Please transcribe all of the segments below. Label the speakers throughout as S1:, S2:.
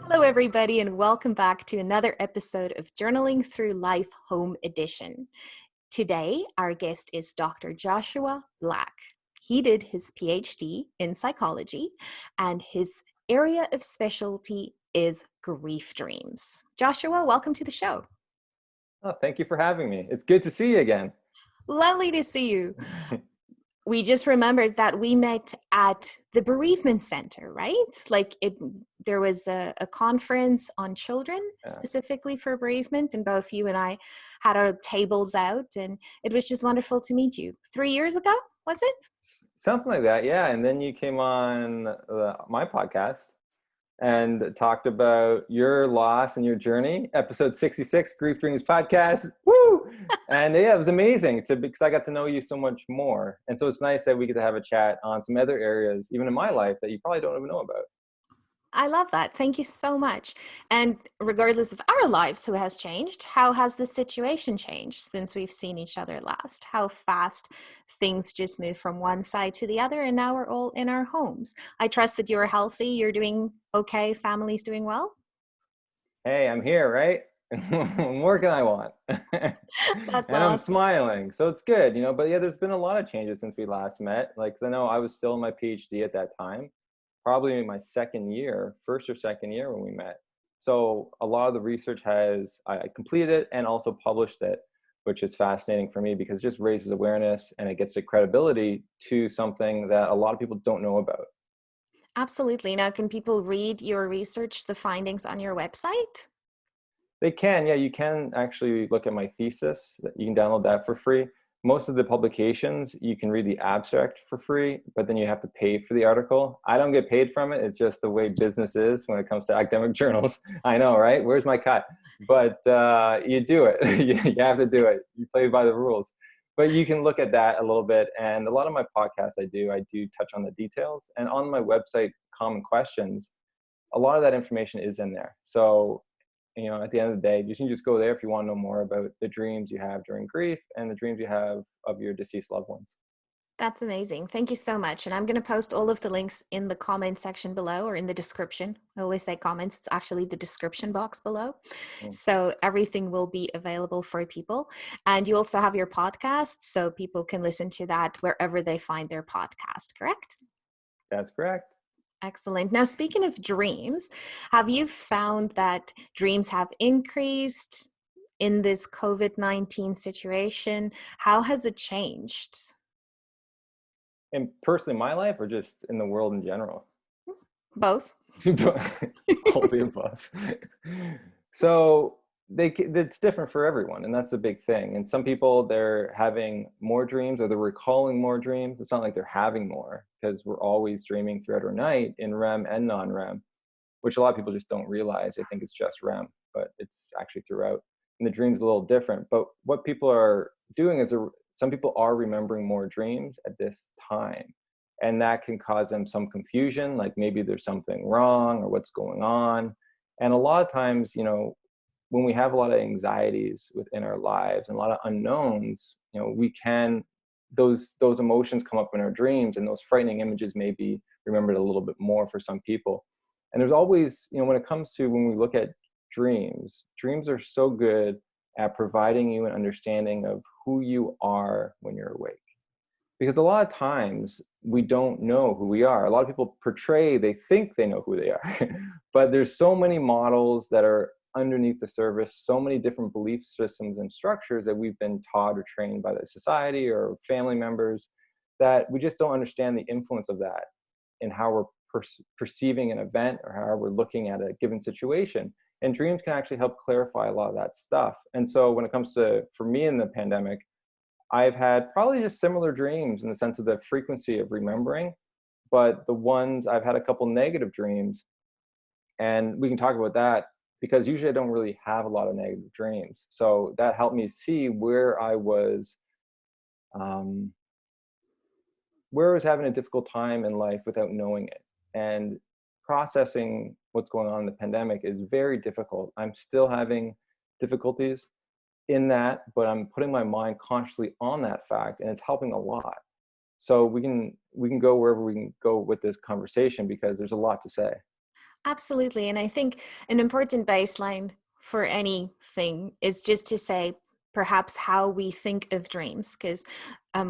S1: Hello, everybody, and welcome back to another episode of Journaling Through Life Home Edition. Today, our guest is Dr. Joshua Black. He did his PhD in psychology, and his area of specialty is grief dreams. Joshua, welcome to the show.
S2: Oh, thank you for having me. It's good to see you again.
S1: Lovely to see you. We just remembered that we met at the bereavement center, right? There was a conference on children specifically for bereavement, and both you and I had our tables out, and it was just wonderful to meet you. 3 years ago, was it?
S2: Something like that, yeah. And then you came on my podcast and talked about your loss and your journey, episode 66, Grief Dreams Podcast. Woo! And yeah, it was amazing because I got to know you so much more. And so it's nice that we get to have a chat on some other areas, even in my life, that you probably don't even know about.
S1: I love that. Thank you so much. And regardless of our lives, who has changed? How has the situation changed since we've seen each other last? How fast things just move from one side to the other, and now we're all in our homes. I trust that you're healthy, you're doing okay, family's doing well.
S2: Hey, I'm here, right? What more can I want?
S1: That's
S2: And I'm
S1: awesome.
S2: smiling, so it's good, but yeah, there's been a lot of changes since we last met. 'Cause I know I was still in my PhD at that time, probably in my first or second year when we met. So a lot of the research I completed it and also published it, which is fascinating for me because it just raises awareness and it gets the credibility to something that a lot of people don't know about.
S1: Absolutely. Now, can people read your research, the findings on your website?
S2: They can, yeah, you can actually look at my thesis. You can download that for free. Most of the publications, you can read the abstract for free, but then you have to pay for the article. I don't get paid from it. It's just the way business is when it comes to academic journals. I know, right? Where's my cut? But you do it. You have to do it. You play by the rules. But you can look at that a little bit. And a lot of my podcasts I do touch on the details. And on my website, Common Questions, a lot of that information is in there. So at the end of the day, you can just go there if you want to know more about the dreams you have during grief and the dreams you have of your deceased loved ones.
S1: That's amazing. Thank you so much. And I'm going to post all of the links in the comment section below or in the description. I always say comments. It's actually the description box below. So everything will be available for people. And you also have your podcast, so people can listen to that wherever they find their podcast, correct?
S2: That's correct.
S1: Excellent. Now, speaking of dreams, have you found that dreams have increased in this COVID-19 situation? How has it changed?
S2: And personally, in my life or just in the world in general?
S1: Both.
S2: All the above. So it's different for everyone, and that's the big thing. And some people, they're having more dreams or they're recalling more dreams. It's not like they're having more because we're always dreaming throughout our night in REM and non-REM, which a lot of people just don't realize. They think it's just REM, but it's actually throughout. And the dream's a little different. But what people are doing is some people are remembering more dreams at this time. And that can cause them some confusion, like maybe there's something wrong or what's going on. And a lot of times, when we have a lot of anxieties within our lives and a lot of unknowns, those emotions come up in our dreams, and those frightening images may be remembered a little bit more for some people. And there's always, when it comes to when we look at dreams are so good at providing you an understanding of who you are when you're awake. Because a lot of times we don't know who we are. A lot of people they think they know who they are, but there's so many models that are underneath the surface, so many different belief systems and structures that we've been taught or trained by the society or family members that we just don't understand the influence of that in how we're perceiving an event or how we're looking at a given situation. And dreams can actually help clarify a lot of that stuff. And so when it comes to, for me in the pandemic, I've had probably just similar dreams in the sense of the frequency of remembering, but I've had a couple negative dreams, and we can talk about that because usually I don't really have a lot of negative dreams. So that helped me see where I was having a difficult time in life without knowing it. And processing what's going on in the pandemic is very difficult. I'm still having difficulties in that, but I'm putting my mind consciously on that fact, and it's helping a lot. So we can go wherever we can go with this conversation because there's a lot to say.
S1: Absolutely. And I think an important baseline for anything is just to say perhaps how we think of dreams, because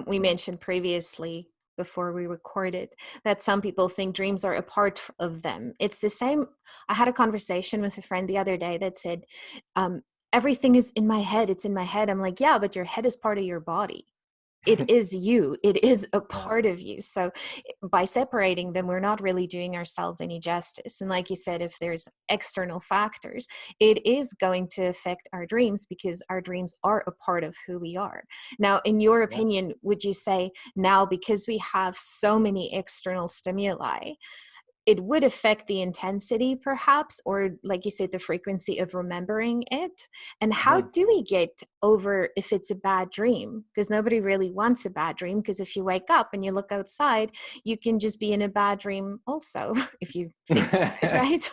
S1: we
S2: Mm.
S1: mentioned previously before we recorded that some people think dreams are a part of them. It's the same. I had a conversation with a friend the other day that said, everything is in my head. It's in my head. I'm like, yeah, but your head is part of your body. It is you. It is a
S2: Yeah.
S1: part of you. So by separating them, we're not really doing ourselves any justice. And like you said, if there's external factors, it is going to affect our dreams because our dreams are a part of who we are. Now, in your
S2: Yeah.
S1: opinion, would you say now, because we have so many external stimuli, it would affect the intensity perhaps, or like you said, the frequency of remembering it? And how
S2: Mhm.
S1: do we get over if it's a bad dream? Because nobody really wants a bad dream, because if you wake up and you look outside, you can just be in a bad dream also if you think about it, right?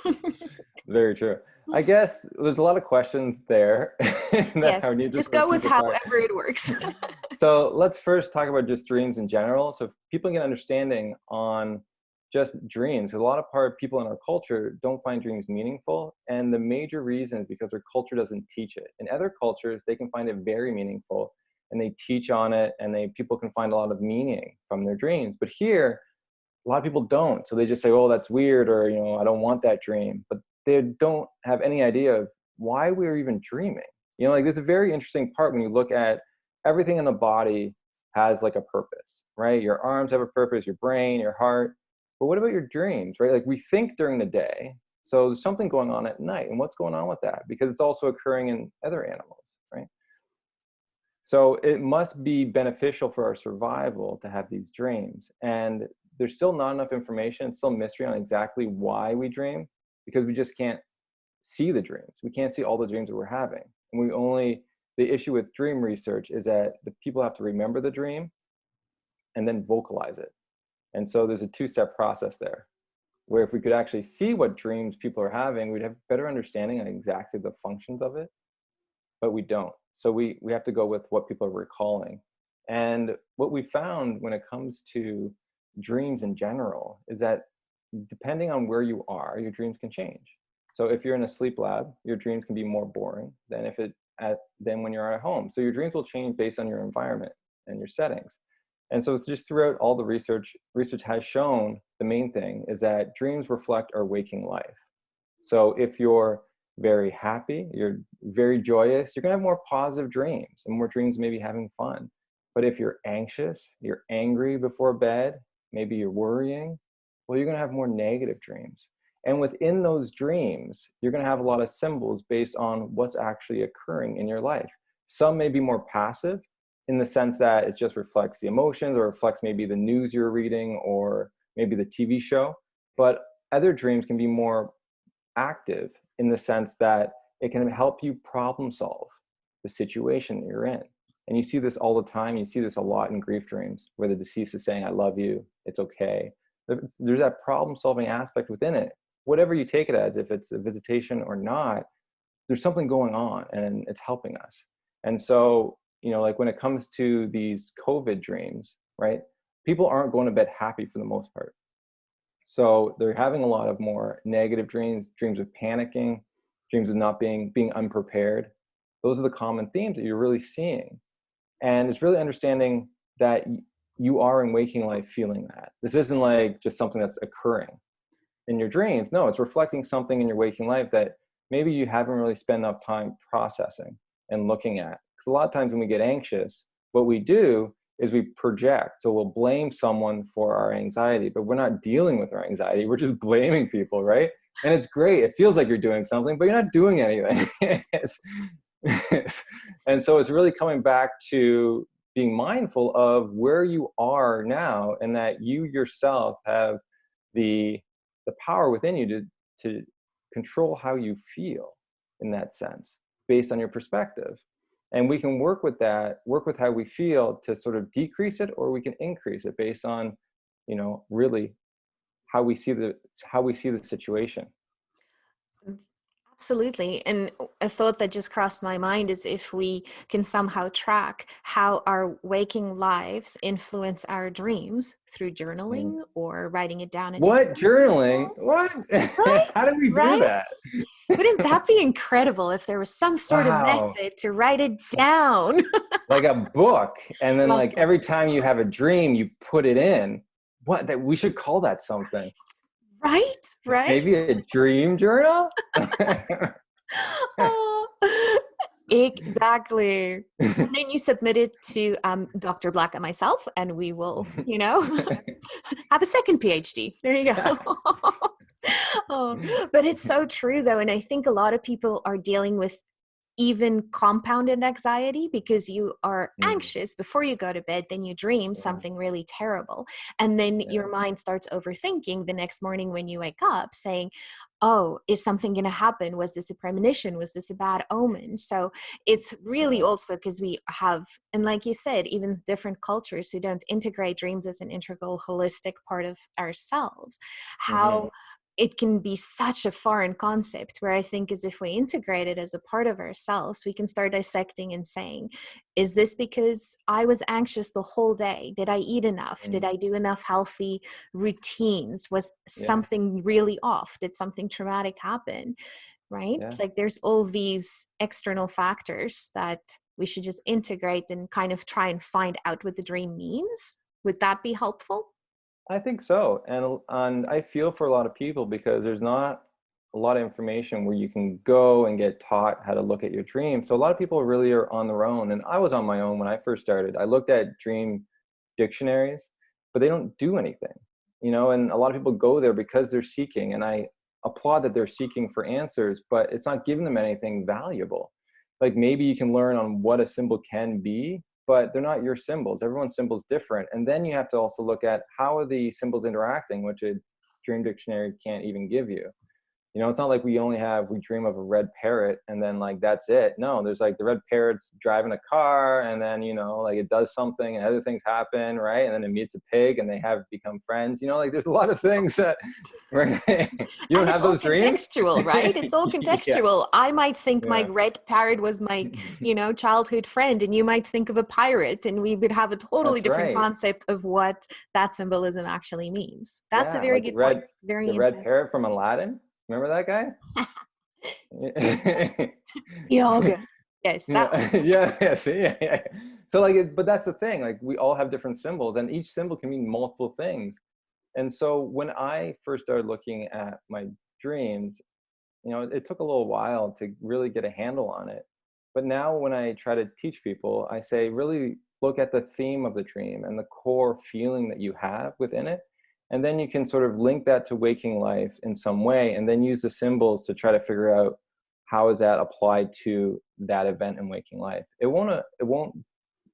S2: Very true. I guess there's a lot of questions there that I
S1: Yes,
S2: need to
S1: just
S2: sort of
S1: go with
S2: piece apart.
S1: however it works.
S2: So let's first talk about just dreams in general, so people get understanding on just dreams. A lot of people in our culture don't find dreams meaningful, and the major reason is because their culture doesn't teach it. In other cultures, they can find it very meaningful, and they teach on it, and people can find a lot of meaning from their dreams. But here, a lot of people don't. So they just say, "Oh, that's weird," or "I don't want that dream." But they don't have any idea of why we're even dreaming. Like there's a very interesting part when you look at everything in the body has like a purpose, right? Your arms have a purpose, your brain, your heart. But what about your dreams, right? Like we think during the day. So there's something going on at night. And what's going on with that? Because it's also occurring in other animals, right? So it must be beneficial for our survival to have these dreams. And there's still not enough information, it's still mystery on exactly why we dream, because we just can't see the dreams. We can't see all the dreams that we're having. And the issue with dream research is that the people have to remember the dream and then vocalize it. And so there's a two-step process there, where if we could actually see what dreams people are having, we'd have better understanding on exactly the functions of it, but we don't. So we have to go with what people are recalling. And what we found when it comes to dreams in general is that depending on where you are, your dreams can change. So if you're in a sleep lab, your dreams can be more boring than when you're at home. So your dreams will change based on your environment and your settings. And so it's just throughout all the research has shown the main thing is that dreams reflect our waking life. So if you're very happy, you're very joyous, you're gonna have more positive dreams and more dreams maybe having fun. But if you're anxious, you're angry before bed, maybe you're worrying, well, you're gonna have more negative dreams. And within those dreams, you're gonna have a lot of symbols based on what's actually occurring in your life. Some may be more passive in the sense that it just reflects the emotions or reflects maybe the news you're reading or maybe the TV show. But other dreams can be more active in the sense that it can help you problem solve the situation that you're in. And you see this all the time. You see this a lot in grief dreams where the deceased is saying, "I love you, it's okay." There's that problem solving aspect within it. Whatever you take it as, if it's a visitation or not, there's something going on and it's helping us. And so, like when it comes to these COVID dreams, right? People aren't going to bed happy for the most part. So they're having a lot of more negative dreams, dreams of panicking, dreams of not being unprepared. Those are the common themes that you're really seeing. And it's really understanding that you are in waking life feeling that. This isn't like just something that's occurring in your dreams. No, it's reflecting something in your waking life that maybe you haven't really spent enough time processing and looking at. Because a lot of times when we get anxious, what we do is we project. So we'll blame someone for our anxiety, but we're not dealing with our anxiety. We're just blaming people, right? And it's great. It feels like you're doing something, but you're not doing anything. And so it's really coming back to being mindful of where you are now and that you yourself have the power within you to control how you feel in that sense based on your perspective. And we can work with how we feel to sort of decrease it, or we can increase it based on really how we see the situation.
S1: Absolutely. And a thought that just crossed my mind is if we can somehow track how our waking lives influence our dreams through
S2: Mm.
S1: journaling or writing it down in a
S2: What? Journaling?
S1: journal.
S2: What? How
S1: Right?
S2: do we do
S1: Right?
S2: that?
S1: Wouldn't that be incredible if there was some sort of
S2: Wow.
S1: method to write it down?
S2: Like a book, and then
S1: Love
S2: like
S1: that.
S2: every time you have a dream, you put it in. What? That we should call that something.
S1: Right? Right?
S2: Maybe a dream journal?
S1: Oh, exactly. And then you submit it to Dr. Black and myself, and we will, have a second PhD. There you go. Oh, but it's so true, though. And I think a lot of people are dealing with even compounded anxiety because you are
S2: Mm,
S1: anxious before you go to bed, then you dream
S2: yeah,
S1: something really terrible. And then
S2: yeah,
S1: your mind starts overthinking the next morning when you wake up, saying, oh, is something going to happen? Was this a premonition? Was this a bad omen? So it's really
S2: yeah.
S1: also because we have, and like you said, even different cultures who don't integrate dreams as an integral, holistic part of ourselves,
S2: Hmm.
S1: how it can be such a foreign concept, where I think is if we integrate it as a part of ourselves, we can start dissecting and saying, is this because I was anxious the whole day? Did I eat enough? Did
S2: Mm,
S1: I do enough healthy routines? Was
S2: yeah,
S1: something really off? Did something traumatic happen? Right?
S2: yeah.
S1: Like there's all these external factors that we should just integrate and kind of try and find out what the dream means. Would that be helpful?
S2: I think so. And I feel for a lot of people because there's not a lot of information where you can go and get taught how to look at your dreams. So a lot of people really are on their own. And I was on my own when I first started. I looked at dream dictionaries, but they don't do anything, and a lot of people go there because they're seeking. And I applaud that they're seeking for answers, but it's not giving them anything valuable. Like maybe you can learn on what a symbol can be, but they're not your symbols. Everyone's symbol's different. And then you have to also look at how are the symbols interacting, which a dream dictionary can't even give you. It's not like we dream of a red parrot and then like that's it. No, there's like the red parrot's driving a car and then, like it does something and other things happen, right? And then it meets a pig and they have become friends. Like there's a lot of things that, right? You don't
S1: And it's
S2: have
S1: all
S2: those dreams?
S1: contextual, right? It's all
S2: Yeah,
S1: contextual. I might think my
S2: yeah.
S1: red parrot was my, childhood friend, and you might think of a pirate, and we would have a totally
S2: That's
S1: different
S2: right.
S1: concept of what that symbolism actually means. That's a
S2: Yeah,
S1: very
S2: like
S1: good point. Very
S2: the red
S1: insightful.
S2: parrot from Aladdin. Remember that guy?
S1: Yoga. Yes, that one.
S2: Yeah, yeah, yeah. See, yeah, yeah. So like, but that's the thing. Like, we all have different symbols, and each symbol can mean multiple things. And so when I first started looking at my dreams, it took a little while to really get a handle on it. But now when I try to teach people, I say really look at the theme of the dream and the core feeling that you have within it. And then you can sort of link that to waking life in some way, and then use the symbols to try to figure out how is that applied to that event in waking life. It won't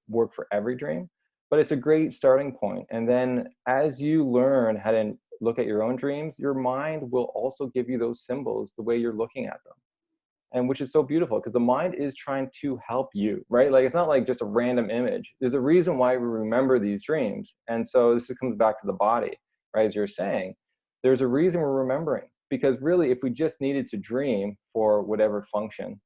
S2: work for every dream, but it's a great starting point. And then as you learn how to look at your own dreams, your mind will also give you those symbols the way you're looking at them. And which is so beautiful because the mind is trying to help you, right? Like it's not like just a random image. There's a reason why we remember these dreams. And so this comes back to the body, right? As you're saying, there's a reason we're remembering, because really, if we just needed to dream for whatever function,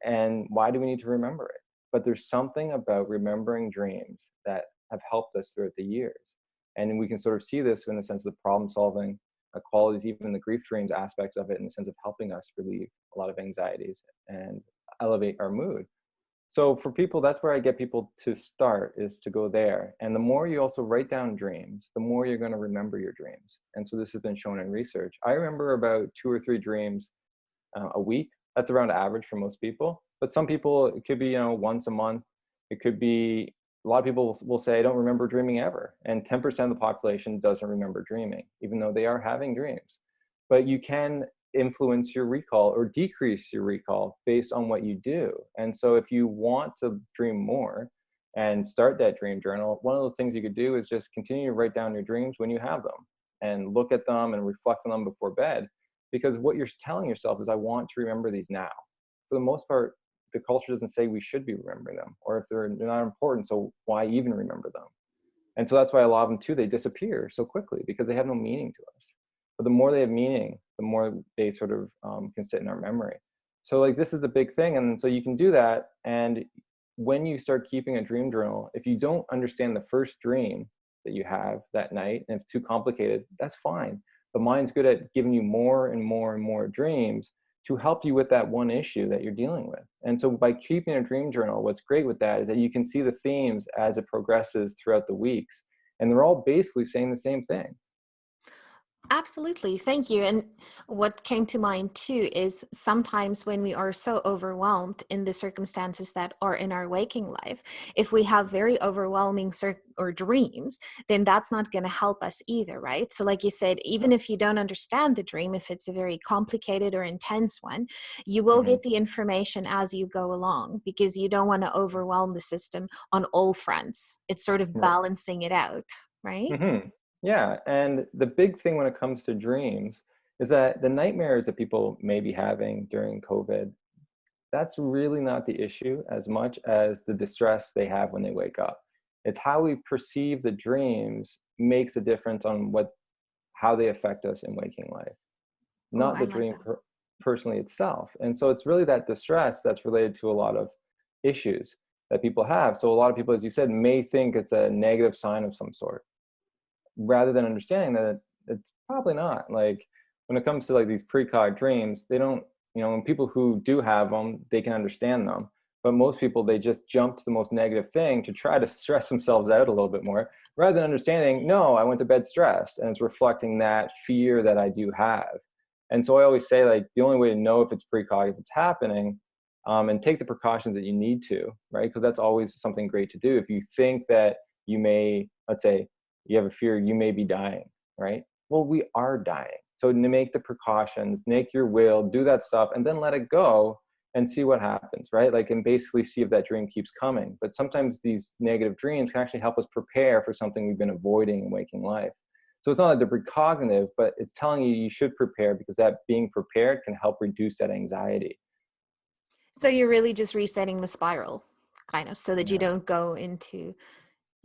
S2: and why do we need to remember it? But there's something about remembering dreams that have helped us throughout the years. And we can sort of see this in the sense of the problem solving qualities, even the grief dreams aspects of it, in the sense of helping us relieve a lot of anxieties and elevate our mood. So for people, that's where I get people to start, is to go there. And the more you also write down dreams, the more you're going to remember your dreams. And so this has been shown in research. I remember about 2 or 3 dreams a week. That's around average for most people. But some people, it could be, once a month. It could be, a lot of people will say, I don't remember dreaming ever. And 10% of the population doesn't remember dreaming, even though they are having dreams. But you can influence your recall or decrease your recall based on what you do. And so if you want to dream more and start that dream journal, one of those things you could do is just continue to write down your dreams when you have them and look at them and reflect on them before bed. Because what you're telling yourself is, I want to remember these now. For the most part, the culture doesn't say we should be remembering them, or if they're not important, so why even remember them? And so that's why a lot of them too, they disappear so quickly because they have no meaning to us. But the more they have meaning, the more they sort of can sit in our memory. So like this is the big thing. And so you can do that. And when you start keeping a dream journal, if you don't understand the first dream that you have that night, and if it's too complicated, that's fine. The mind's good at giving you more and more and more dreams to help you with that one issue that you're dealing with. And so by keeping a dream journal, what's great with that is that you can see the themes as it progresses throughout the weeks. And they're all basically saying the same thing.
S1: Absolutely. Thank you. And what came to mind too is sometimes when we are so overwhelmed in the circumstances that are in our waking life, if we have very overwhelming or dreams, then that's not going to help us either, right? So like you said, even if you don't understand the dream, if it's a very complicated or intense one, you will
S2: Hmm.
S1: get the information as you go along because you don't want to overwhelm the system on all fronts. It's sort of
S2: Right.
S1: balancing it out, right?
S2: Hmm. Yeah. And the big thing when it comes to dreams is that the nightmares that people may be having during COVID, that's really not the issue as much as the distress they have when they wake up. It's how we perceive the dreams makes a difference on how they affect us in waking life,
S1: Oh,
S2: not
S1: I
S2: the
S1: like
S2: dream
S1: that.
S2: personally itself. And so it's really that distress that's related to a lot of issues that people have. So a lot of people, as you said, may think it's a negative sign of some sort rather than understanding that it's probably not. Like when it comes to like these precog dreams, they don't, when people who do have them, they can understand them. But most people, they just jump to the most negative thing to try to stress themselves out a little bit more rather than understanding, no, I went to bed stressed and it's reflecting that fear that I do have. And so I always say, like, the only way to know if it's precog, if it's happening, and take the precautions that you need to, right? Because that's always something great to do. If you think that you may, let's say, you have a fear you may be dying, right? Well, we are dying. So to make the precautions, make your will, do that stuff, and then let it go and see what happens, right? Like, and basically see if that dream keeps coming. But sometimes these negative dreams can actually help us prepare for something we've been avoiding in waking life. So it's not like they're precognitive, but it's telling you you should prepare because that being prepared can help reduce that anxiety.
S1: So you're really just resetting the spiral, kind of, so that you
S2: Yeah.
S1: don't go into,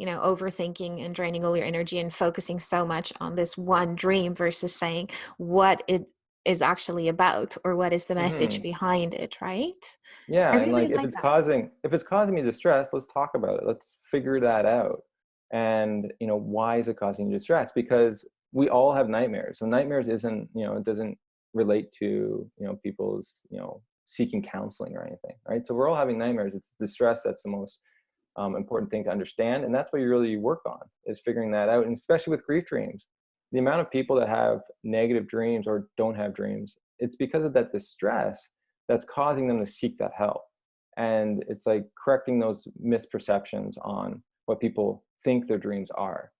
S1: overthinking and draining all your energy and focusing so much on this one dream versus saying what it is actually about or what is the message
S2: Hmm.
S1: behind it, right? I
S2: Yeah, and
S1: really
S2: like
S1: like that.
S2: if it's causing me distress, let's talk about it. Let's figure that out. And why is it causing you distress? Because we all have nightmares. So nightmares isn't, it doesn't relate to, people's, seeking counseling or anything, right? So we're all having nightmares. It's the stress that's the most important thing to understand, and that's what you really work on is figuring that out. And especially with grief dreams, the amount of people that have negative dreams or don't have dreams, it's because of that distress that's causing them to seek that help. And it's like correcting those misperceptions on what people think their dreams are.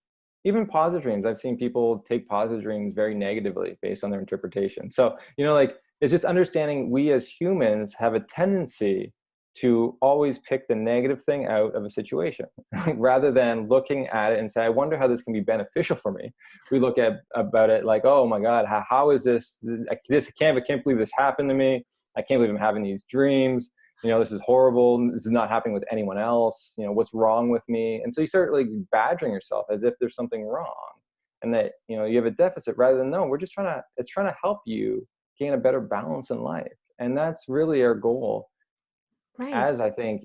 S2: Even positive dreams, I've seen people take positive dreams very negatively based on their interpretation. So like, it's just understanding we as humans have a tendency to always pick the negative thing out of a situation rather than looking at it and say, I wonder how this can be beneficial for me. We look at about it like, oh my God, how is I can't believe this happened to me. I can't believe I'm having these dreams. This is horrible. This is not happening with anyone else. What's wrong with me? And so you start like badgering yourself as if there's something wrong and that, you have a deficit rather than, no, it's trying to help you gain a better balance in life. And that's really our goal
S1: Right.
S2: as I think,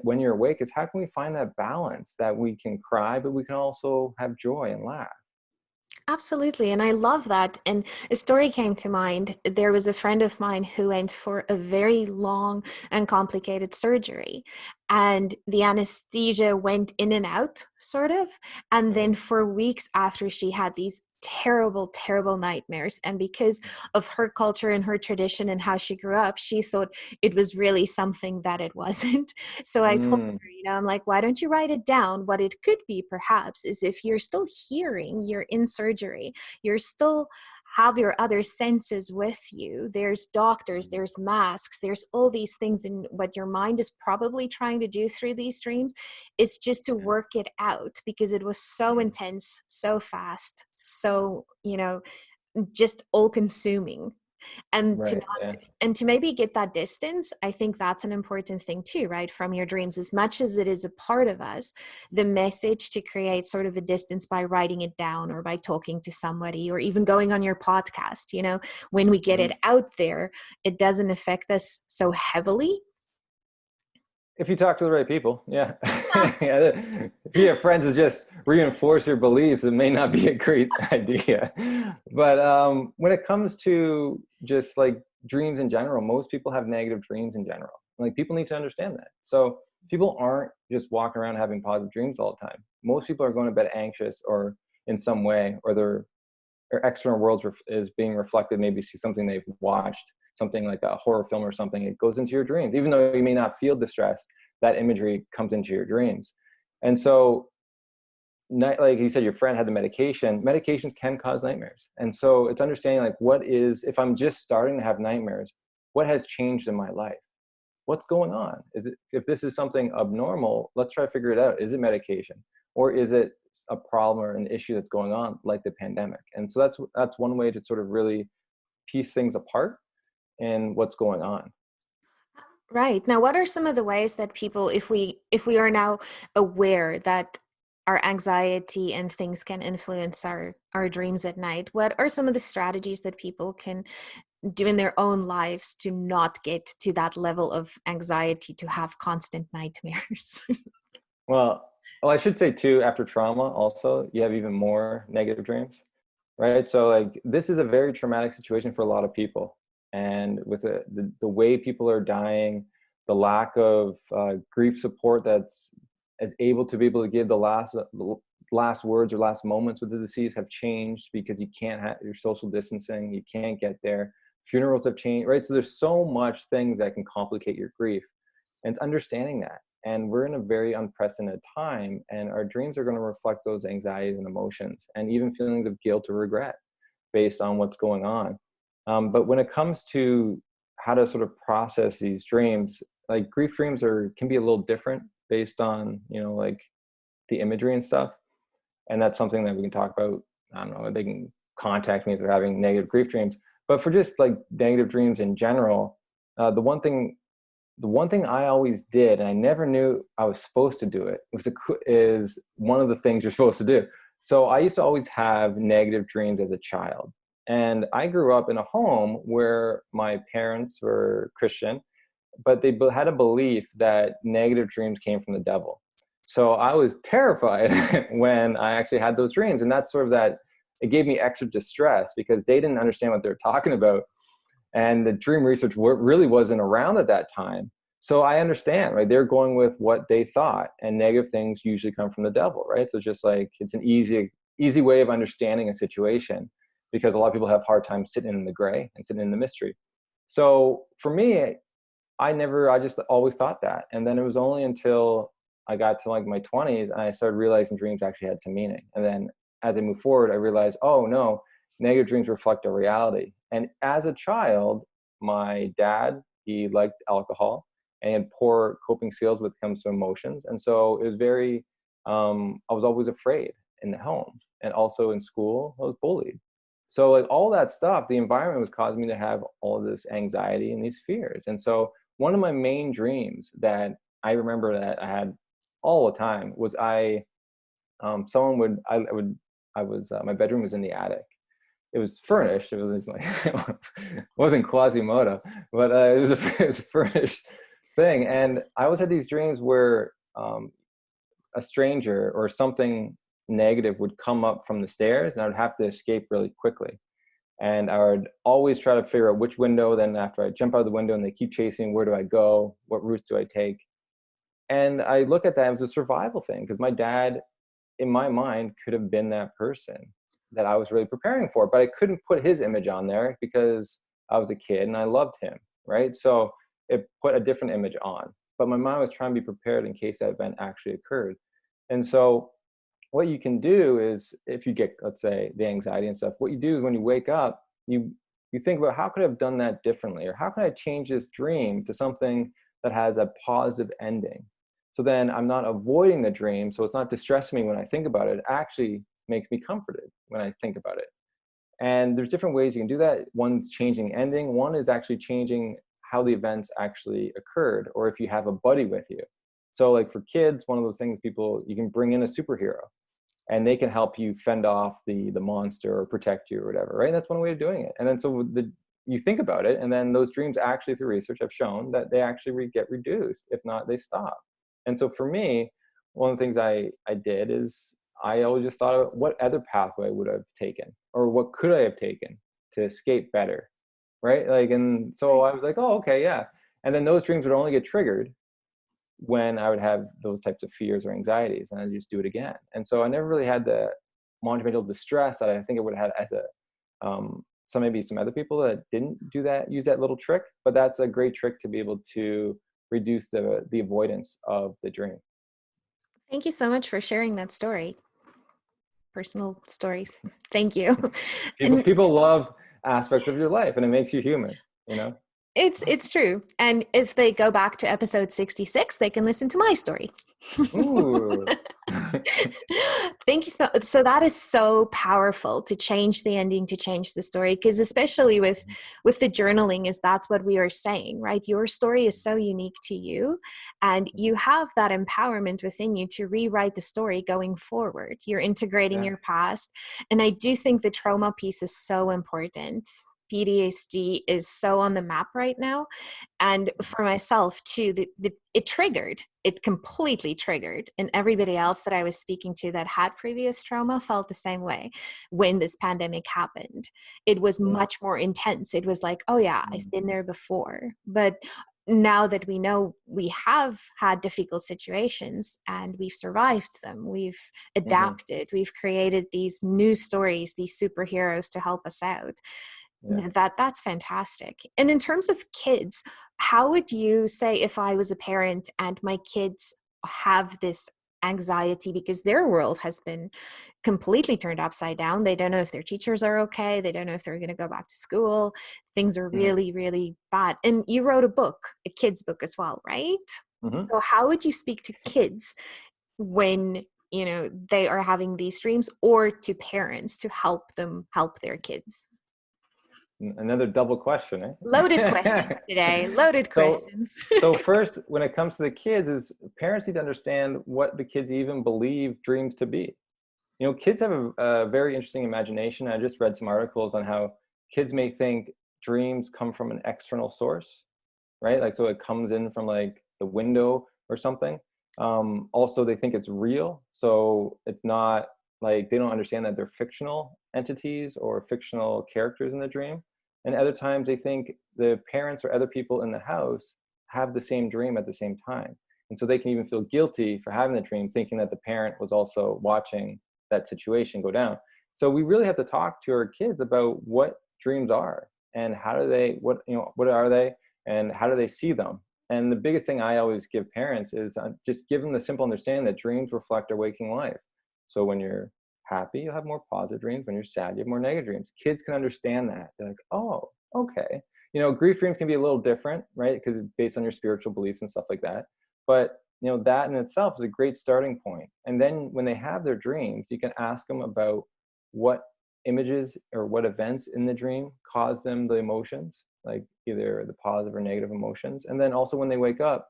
S2: when you're awake is how can we find that balance that we can cry, but we can also have joy and laugh.
S1: Absolutely. And I love that. And a story came to mind. There was a friend of mine who went for a very long and complicated surgery. And the anesthesia went in and out, sort of. And then
S2: Mhm.
S1: for weeks after, she had these terrible, terrible nightmares. And because of her culture and her tradition and how she grew up, she thought it was really something that it wasn't. So I told
S2: Mm,
S1: her, I'm like, why don't you write it down? What it could be perhaps is if you're still hearing, you're in surgery, you're still have your other senses with you. There's doctors, there's masks, there's all these things. And what your mind is probably trying to do through these dreams is just to
S2: yeah,
S1: work it out because it was so
S2: yeah.
S1: intense, so fast, so, just all consuming. And to
S2: Right.
S1: not,
S2: Yeah.
S1: and to maybe get that distance, I think that's an important thing too, right? From your dreams, as much as it is a part of us, the message to create sort of a distance by writing it down or by talking to somebody or even going on your podcast, when we get
S2: Mhm.
S1: it out there, it doesn't affect us so heavily.
S2: If you talk to the right people, yeah. Yeah. If you have friends that just reinforce your beliefs, it may not be a great idea. But when it comes to just like dreams in general, most people have negative dreams in general. Like people need to understand that. So people aren't just walking around having positive dreams all the time. Most people are going to bed anxious or in some way, or their external world is being reflected, maybe see something they've watched, something like a horror film or something. It goes into your dreams. Even though you may not feel distress, that imagery comes into your dreams. And so, like you said, your friend had the medications can cause nightmares. And so it's understanding like if I'm just starting to have nightmares, what has changed in my life? What's going on? If this is something abnormal, let's try to figure it out. Is it medication, or is it a problem or an issue that's going on, like the pandemic? And so that's one way to sort of really piece things apart and what's going on.
S1: Right. Now, what are some of the ways that people, if we are now aware that our anxiety and things can influence our dreams at night, what are some of the strategies that people can do in their own lives to not get to that level of anxiety, to have constant nightmares?
S2: Well, I should say too, after trauma, also you have even more negative dreams, right? So like this is a very traumatic situation for a lot of people, and with the way people are dying, the lack of grief support that's is able to be able to give the last words or last moments with the deceased have changed because you can't have your social distancing, you can't get there. Funerals have changed, right? So there's so much things that can complicate your grief, and it's understanding that. And we're in a very unprecedented time, and our dreams are going to reflect those anxieties and emotions and even feelings of guilt or regret based on what's going on. But when it comes to how to sort of process these dreams, like grief dreams can be a little different based on, like the imagery and stuff. And that's something that we can talk about. I don't know, they can contact me if they're having negative grief dreams. But for just like negative dreams in general, the one thing I always did, and I never knew I was supposed to do it, is one of the things you're supposed to do. So I used to always have negative dreams as a child. And I grew up in a home where my parents were Christian, but they had a belief that negative dreams came from the devil. So I was terrified when I actually had those dreams. And that's sort of that, it gave me extra distress because they didn't understand what they were talking about, and the dream research really wasn't around at that time. So I understand, right? They're going with what they thought, and negative things usually come from the devil, right? So just like it's an easy way of understanding a situation, because a lot of people have hard time sitting in the gray and sitting in the mystery. So for me, I just always thought that. And then it was only until I got to like my 20s and I started realizing dreams actually had some meaning. And then as I moved forward, I realized, oh no, negative dreams reflect a reality. And as a child, my dad, he liked alcohol and he had poor coping skills when it comes to emotions. And so it was I was always afraid in the home, and also in school, I was bullied. So like all that stuff, the environment was causing me to have all of this anxiety and these fears. And so one of my main dreams that I remember that I had all the time was someone would, I would, I was, my bedroom was in the attic. It was furnished. It was like, it wasn't Quasimodo, but it was a furnished thing. And I always had these dreams where a stranger or something negative would come up from the stairs and I would have to escape really quickly. And I would always try to figure out which window. Then after I jump out of the window and they keep chasing, where do I go? What routes do I take? And I look at that as a survival thing, because my dad, in my mind, could have been that person that I was really preparing for, but I couldn't put his image on there because I was a kid and I loved him, right? So it put a different image on. But my mind was trying to be prepared in case that event actually occurred. And so what you can do is, if you get, let's say, the anxiety and stuff, what you do is when you wake up, you think about, how could I have done that differently, or how can I change this dream to something that has a positive ending? So then I'm not avoiding the dream, so it's not distressing me when I think about it. It actually makes me comforted when I think about it. And there's different ways you can do that. One's changing ending. One is actually changing how the events actually occurred, or if you have a buddy with you. So like for kids, one of those things, you can bring in a superhero and they can help you fend off the monster or protect you or whatever, right? And that's one way of doing it. And then you think about it, and then those dreams actually, through research, have shown that they actually get reduced. If not, they stop. And so for me, one of the things I did is I always just thought of what other pathway would I have taken, or what could I have taken to escape better, right? Like, and so I was like, oh, okay, yeah. And then those dreams would only get triggered when I would have those types of fears or anxieties, and I'd just do it again. And so I never really had the monumental distress that I think it would have had as maybe some other people that didn't use that little trick, but that's a great trick to be able to reduce the avoidance of the dream.
S1: Thank you so much for sharing that story. Personal stories. Thank you. And
S2: People love aspects of your life, and it makes you human, you know?
S1: it's true. And if they go back to episode 66, they can listen to my story.
S2: Ooh.
S1: Thank you. So that is so powerful, to change the ending, to change the story, because especially with the journaling, is that's what we are saying, right? Your story is so unique to you, and you have that empowerment within you to rewrite the story going forward. You're integrating your past. And I do think the trauma piece is so important. PTSD is so on the map right now. And for myself too, it completely triggered. And everybody else that I was speaking to that had previous trauma felt the same way when this pandemic happened. It was much more intense. It was like, oh yeah, I've been there before. But now that we know we have had difficult situations and we've survived them, we've adapted, we've created these new stories, these superheroes to help us out. That's fantastic. And in terms of kids, how would you say, if I was a parent and my kids have this anxiety because their world has been completely turned upside down, they don't know if their teachers are okay, they don't know if they're going to go back to school, things are really, really bad. And you wrote a book, a kid's book as well, right? So how would you speak to kids when they are having these dreams, or to parents to help them help their kids?
S2: Another double question, eh?
S1: Loaded questions today. Loaded questions.
S2: So first, when it comes to the kids, is parents need to understand what the kids even believe dreams to be. Kids have a very interesting imagination. I just read some articles on how kids may think dreams come from an external source, right? Like, so it comes in from like the window or something. Also, they think it's real. So it's not like, they don't understand that they're fictional entities or fictional characters in the dream. And other times they think the parents or other people in the house have the same dream at the same time. And so they can even feel guilty for having the dream, thinking that the parent was also watching that situation go down. So we really have to talk to our kids about what dreams are and what are they and how do they see them. And the biggest thing I always give parents is just give them the simple understanding that dreams reflect our waking life. So when you're happy, you'll have more positive dreams. When you're sad, you have more negative dreams. Kids can understand that. They're like, oh, okay. Grief dreams can be a little different, right? Because it's based on your spiritual beliefs and stuff like that. But that in itself is a great starting point. And then when they have their dreams, you can ask them about what images or what events in the dream cause them the emotions, like either the positive or negative emotions. And then also when they wake up,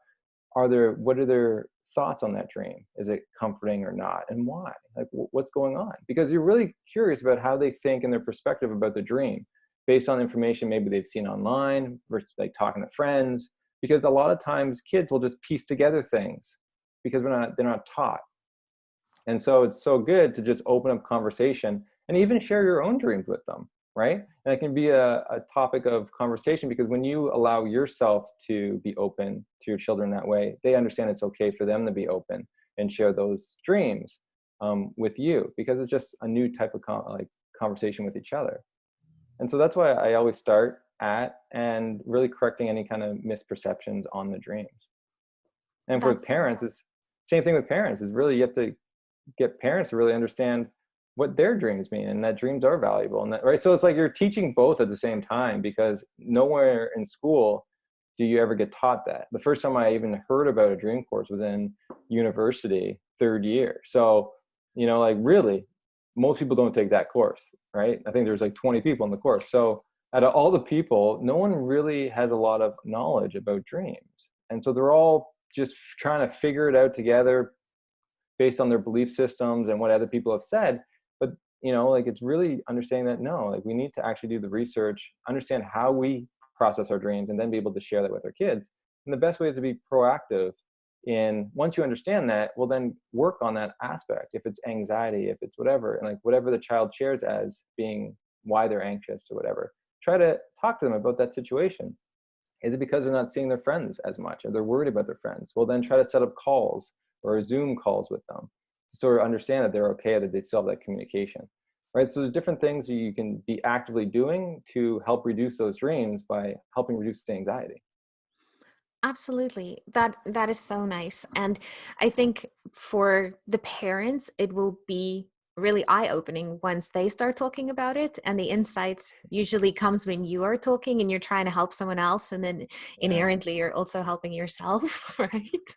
S2: what are their thoughts on that dream? Is it comforting or not? And why? Like, what's going on? Because you're really curious about how they think and their perspective about the dream based on information maybe they've seen online versus like talking to friends. Because a lot of times kids will just piece together things because they're not taught. And so it's so good to just open up conversation and even share your own dreams with them, right? And it can be a topic of conversation, because when you allow yourself to be open to your children that way, they understand it's okay for them to be open and share those dreams with you, because it's just a new type of conversation with each other. And so that's why I always start at and really correcting any kind of misperceptions on the dreams. And for parents, it's same thing with parents, is really you have to get parents to really understand what their dreams mean and that dreams are valuable. And that, right? So it's like you're teaching both at the same time, because nowhere in school do you ever get taught that. The first time I even heard about a dream course was in university, third year. So, like really, most people don't take that course, right? I think there's like 20 people in the course. So out of all the people, no one really has a lot of knowledge about dreams. And so they're all just trying to figure it out together based on their belief systems and what other people have said. But, like it's really understanding that no, like we need to actually do the research, understand how we process our dreams, and then be able to share that with our kids. And the best way is to be proactive in, once you understand that, well, then work on that aspect. If it's anxiety, if it's whatever, and like whatever the child shares as being why they're anxious or whatever, try to talk to them about that situation. Is it because they're not seeing their friends as much, or they're worried about their friends? Well, then try to set up calls or Zoom calls with them to sort of understand that they're okay, that they still have that communication, right? So there's different things that you can be actively doing to help reduce those dreams by helping reduce the anxiety.
S1: Absolutely. That is so nice. And I think for the parents, it will be really eye-opening once they start talking about it. And the insights usually comes when you are talking and you're trying to help someone else. And then
S2: Yeah.
S1: inherently you're also helping yourself, right?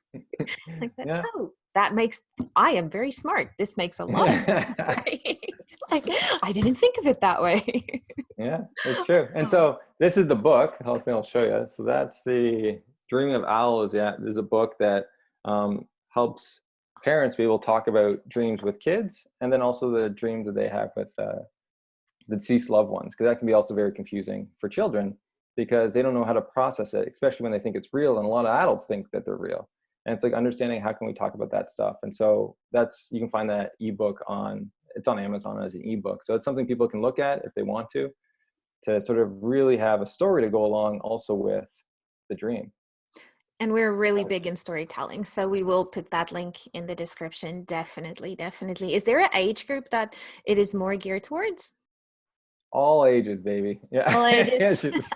S1: Like that,
S2: Yeah.
S1: oh, I am very smart. This makes a lot of sense, right? Like, I didn't think of it that way.
S2: Yeah, it's true. And
S1: Oh,
S2: so this is the book. I'll show you. So that's the Dreaming of Owls. Yeah, there's a book that helps parents be able to talk about dreams with kids, and then also the dreams that they have with the deceased loved ones, because that can be also very confusing for children because they don't know how to process it, especially when they think it's real. And a lot of adults think that they're real. And it's like understanding how can we talk about that stuff. And so you can find that ebook it's on Amazon as an ebook. So it's something people can look at if they want to sort of really have a story to go along also with the dream.
S1: and we're really big in storytelling. So we will put that link in the description. Definitely, definitely. Is there an age group that it is more geared towards?
S2: All ages, baby. Yeah.
S1: All
S2: Yeah,
S1: ages.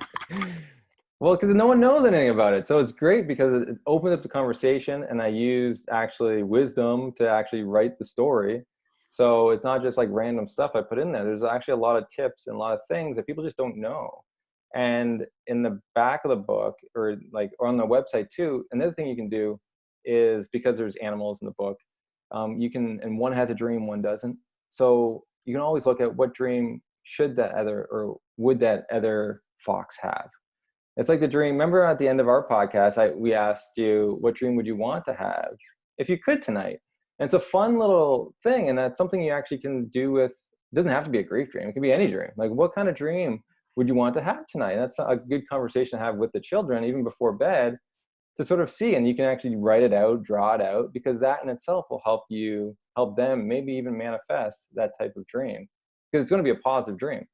S2: well, because no one knows anything about it. So it's great because it opens up the conversation, and I used actually wisdom to actually write the story. So it's not just like random stuff I put in there. There's actually a lot of tips and a lot of things that people just don't know. And in the back of the book, or on the website too, another thing you can do is, because there's animals in the book, and one has a dream, one doesn't. So you can always look at what dream should that other, or would that other fox have. It's like the dream. Remember at the end of our podcast, we asked you, what dream would you want to have if you could tonight? And it's a fun little thing, and that's something you actually can do with. It doesn't have to be a grief dream. It can be any dream. Like, what kind of dream would you want to have tonight? And that's a good conversation to have with the children, even before bed, to sort of see. And you can actually write it out, draw it out, because that in itself will help them maybe even manifest that type of dream, because it's going to be a positive dream.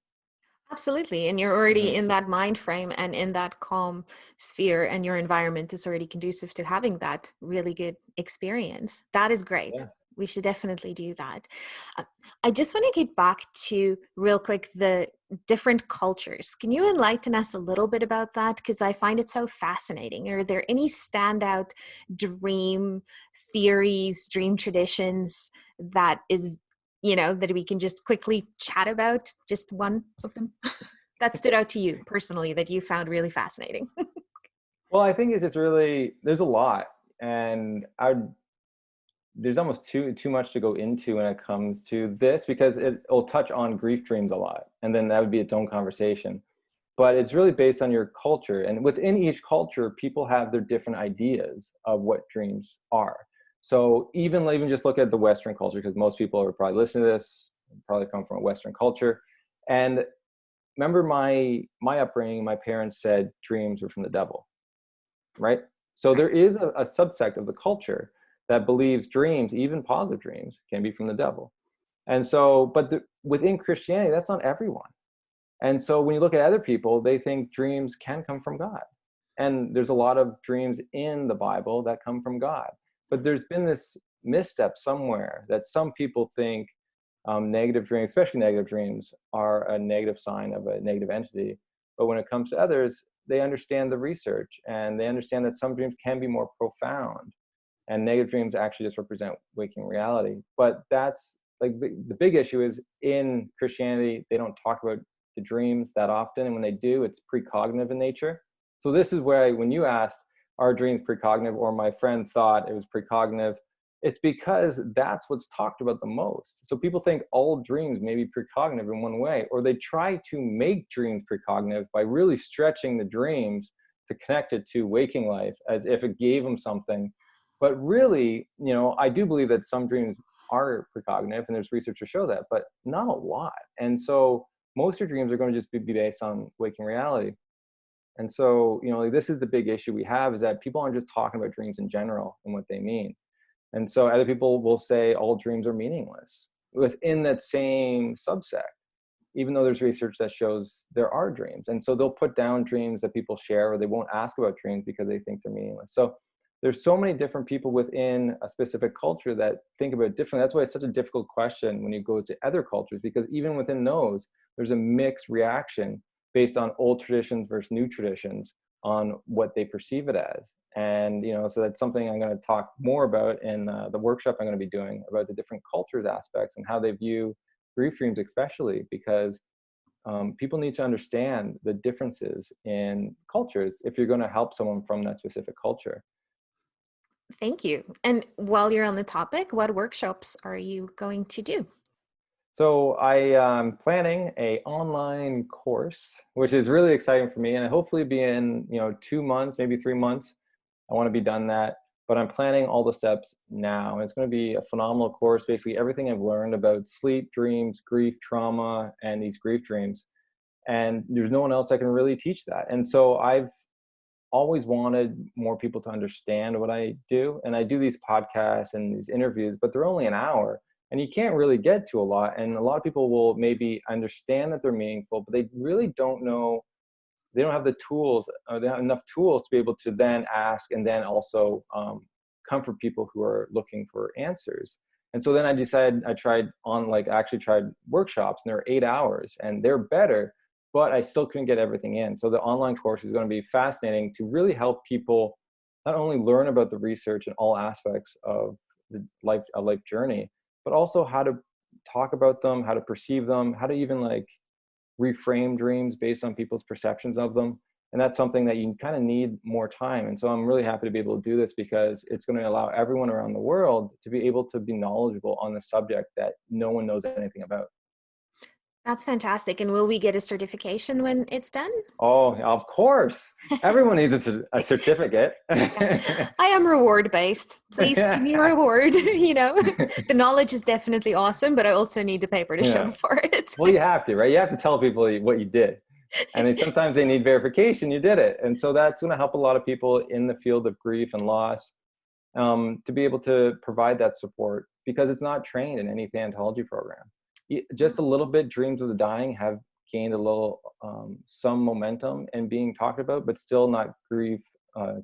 S1: Absolutely. And you're already
S2: Mhm.
S1: in that mind frame and in that calm sphere, and your environment is already conducive to having that really good experience. That is great.
S2: Yeah.
S1: We should definitely do that. Uh, I just want to get back to real quick the different cultures. Can you enlighten us a little bit about that? Because I find it so fascinating. Are there any standout dream theories, dream traditions that is that we can just quickly chat about, just one of them that stood out to you personally that you found really fascinating?
S2: Well, I think it's just really, there's a lot, and there's almost too much to go into when it comes to this, because it'll touch on grief dreams a lot, and then that would be its own conversation. But it's really based on your culture, and within each culture, people have their different ideas of what dreams are. So even just look at the Western culture, because most people are probably listening to this, probably come from a Western culture. And remember my upbringing, my parents said dreams were from the devil, right? So
S1: Right.
S2: there is a subsect of the culture that believes dreams, even positive dreams, can be from the devil. And so, but within Christianity, that's not everyone. And so when you look at other people, they think dreams can come from God. And there's a lot of dreams in the Bible that come from God. But there's been this misstep somewhere that some people think negative dreams, especially negative dreams, are a negative sign of a negative entity. But when it comes to others, they understand the research, and they understand that some dreams can be more profound, and negative dreams actually just represent waking reality. But that's like the big issue is, in Christianity, they don't talk about the dreams that often, and when they do, it's precognitive in nature. So this is where when you asked, are dreams precognitive, or my friend thought it was precognitive, It's because that's what's talked about the most. So people think all dreams may be precognitive in one way, or they try to make dreams precognitive by really stretching the dreams to connect it to waking life as if it gave them something. But really, I do believe that some dreams are precognitive, and there's research to show that, but not a lot. And so most of your dreams are going to just be based on waking reality. And so, like, this is the big issue we have, is that people aren't just talking about dreams in general and what they mean. And so other people will say all dreams are meaningless within that same subsect, even though there's research that shows there are dreams. And so they'll put down dreams that people share, or they won't ask about dreams because they think they're meaningless. So there's so many different people within a specific culture that think about it differently. That's why it's such a difficult question when you go to other cultures, because even within those, there's a mixed reaction based on old traditions versus new traditions on what they perceive it as. And, so that's something I'm going to talk more about in the workshop I'm going to be doing, about the different cultures aspects and how they view grief dreams, especially because people need to understand the differences in cultures if you're going to help someone from that specific culture.
S1: Thank you. And while you're on the topic, what workshops are you going to do?
S2: So I am planning a online course, which is really exciting for me, and hopefully be in 2 months, maybe 3 months. I want to be done that, but I'm planning all the steps now. And it's going to be a phenomenal course, basically everything I've learned about sleep, dreams, grief, trauma, and these grief dreams. And there's no one else that can really teach that. And so I've always wanted more people to understand what I do. And I do these podcasts and these interviews, but they're only an hour, and you can't really get to a lot. And a lot of people will maybe understand that they're meaningful, but they really don't know. They don't have the tools, or they don't have enough tools to be able to then ask, and then also comfort people who are looking for answers. And so then I decided, actually tried workshops, and they're 8 hours, and they're better, but I still couldn't get everything in. So the online course is going to be fascinating to really help people not only learn about the research and all aspects of the life journey, but also how to talk about them, how to perceive them, how to even reframe dreams based on people's perceptions of them. And that's something that you kind of need more time. And so I'm really happy to be able to do this, because it's going to allow everyone around the world to be able to be knowledgeable on the subject that no one knows anything about.
S1: That's fantastic. And will we get a certification when it's done?
S2: Oh, of course. Everyone needs a certificate.
S1: I am reward based. Please give me a reward. The knowledge is definitely awesome, but I also need the paper to show for it.
S2: Well, you have to, right? You have to tell people what you did. And sometimes they need verification you did it. And so that's going to help a lot of people in the field of grief and loss to be able to provide that support, because it's not trained in any thanatology program. Just a little bit, dreams of the dying have gained a little, some momentum and being talked about, but still not grief